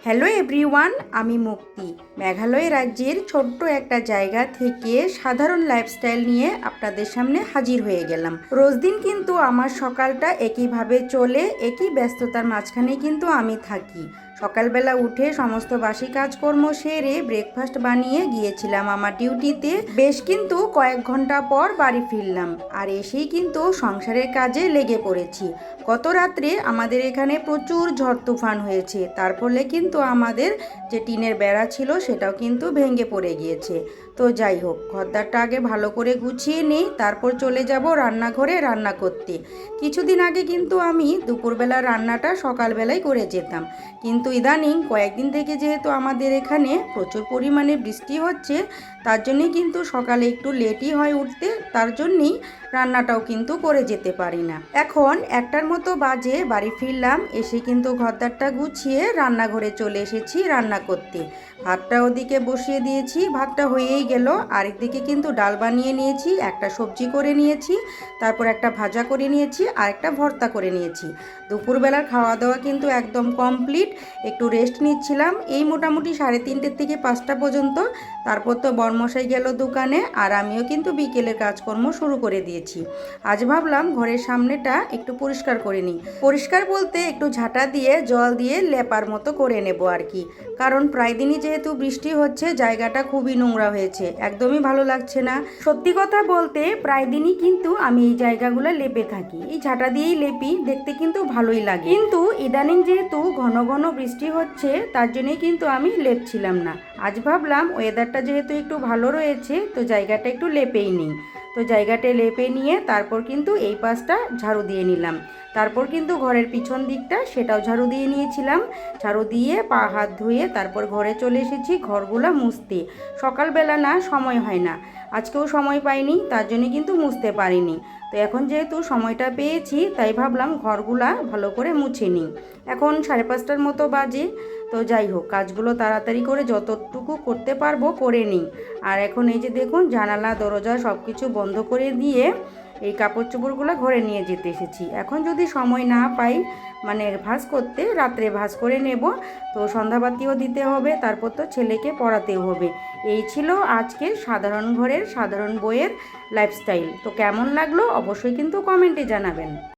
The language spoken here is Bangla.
হ্যালো এভরিওয়ান, আমি মুক্তি মেঘালয় রাজ্যের ছোট্ট একটা জায়গা থেকে সাধারণ লাইফস্টাইল নিয়ে আপনাদের সামনে হাজির হয়ে গেলাম। রোজ দিন কিন্তু আমার সকালটা একইভাবে চলে, একই ব্যস্ততার মাঝখানে কিন্তু আমি থাকি। সকালবেলা উঠে সমস্ত বাসি কাজকর্ম সেরে ব্রেকফাস্ট বানিয়ে গিয়েছিলাম আমার ডিউটিতে। বেশ কিন্তু কয়েক ঘন্টা পর বাড়ি ফিরলাম, আর এসেই কিন্তু সংসারের কাজে লেগে পড়েছি। গত রাত্রে আমাদের এখানে প্রচুর ঝড় তুফান হয়েছে, তার ফলে কিন্তু আমাদের যে টিনের বেড়া ছিল সেটাও কিন্তু ভেঙে পড়ে গিয়েছে। তো যাই হোক, ঘরদারটা আগে ভালো করে গুছিয়ে নিই, তারপর চলে যাব রান্নাঘরে রান্না করতে। কিছুদিন আগে কিন্তু আমি দুপুরবেলা রান্নাটা সকালবেলায় করে যেতাম, কিন্তু ইদানিং কয়েকদিন থেকে যেহেতু আমাদের এখানে প্রচুর পরিমাণে বৃষ্টি হচ্ছে, তার জন্যই কিন্তু সকালে একটু লেটই হয় উঠতে, তার জন্যই রান্নাটাও কিন্তু করে যেতে পারি না। এখন 1টার মতো বাজে বাড়ি ফিরলাম, এসে কিন্তু ঘরদারটা গুছিয়ে রান্নাঘরে চলে এসেছি রান্না করতে। ভাতটা ওদিকে বসিয়ে দিয়েছি, ভাতটা হয়েই গেল। আরেকদিকে কিন্তু ডাল বানিয়ে নিয়েছি, একটা সবজি করে নিয়েছি, তারপর একটা ভাজা করে নিয়েছি, আর একটা ভর্তা করে নিয়েছি। দুপুরবেলার খাওয়া দাওয়া কিন্তু একদম কমপ্লিট। একটু রেস্ট নিচ্ছিলাম এই মোটামুটি 3:30 থেকে 5টা পর্যন্ত। তারপর তো বরমশাই গেল দোকানে, আর আমিও কিন্তু বিকেলের কাজকর্ম শুরু করে দিয়েছি। আজ ভাবলাম ঘরের সামনেটা একটু পরিষ্কার করে নিই। পরিষ্কার বলতে একটু ঝাঁটা দিয়ে জল দিয়ে লেপার মতো করে নেব আর কি, কারণ প্রায় দিনই যেহেতু বৃষ্টি হচ্ছে জায়গাটা খুবই নোংরা হয়েছে, একদমই ভালো লাগছে না। সত্যি কথা বলতে প্রায় দিনই কিন্তু আমি এই জায়গাগুলো লেপে থাকি, এই ঝাঁটা দিয়েই লেপি, দেখতে কিন্তু ভালোই লাগে। কিন্তু ইদানিং যেহেতু ঘন ঘন বৃষ্টি হচ্ছে তার জন্যই কিন্তু আমি লেপছিলাম না। আজ ভাবলাম ওয়েদারটা যেহেতু একটু ভালো রয়েছে, তো জায়গাটা একটু লেপেই নিই। তো জায়গাটা লেপে নিয়ে তারপর কিন্তু এই পাশটা ঝাড়ু দিয়ে নিলাম। তারপর কিন্তু ঘরের পিছন দিকটা সেটাও ঝাড়ু দিয়ে নিয়েছিলাম। ঝাড়ু দিয়ে পা হাত ধুয়ে তারপর ঘরে চলে এসেছি ঘরগুলো মুছতে। সকালবেলা না সময় হয় না, আজকেও সময় পাইনি, তার জন্য কিন্তু মুছতে পারিনি। তো এখন যেহেতু সময়টা পেয়েছি তাই ভাবলাম ঘরগুলা ভালো করে মুছে নিই। এখন 5:30টার মতো বাজে। তো যাই হোক, কাজগুলো তাড়াতাড়ি করে যতটুকু করতে পারবো করে নিই। আর এখন এই যে দেখুন, জানালা দরজা সব কিছু বন্ধ করে দিয়ে এই কাপড় চোপড়গুলো ঘরে নিয়ে যেতে এসেছি। এখন যদি সময় না পাই মানে ভাঁজ করতে, রাত্রে ভাঁজ করে নেব। তো সন্ধ্যাবাতিও দিতে হবে, তারপর তো ছেলেকে পড়াতেও হবে। এই ছিল আজকের সাধারণ ঘরের সাধারণ বইয়ের লাইফস্টাইল। তো কেমন লাগলো অবশ্যই কিন্তু কমেন্টে জানাবেন।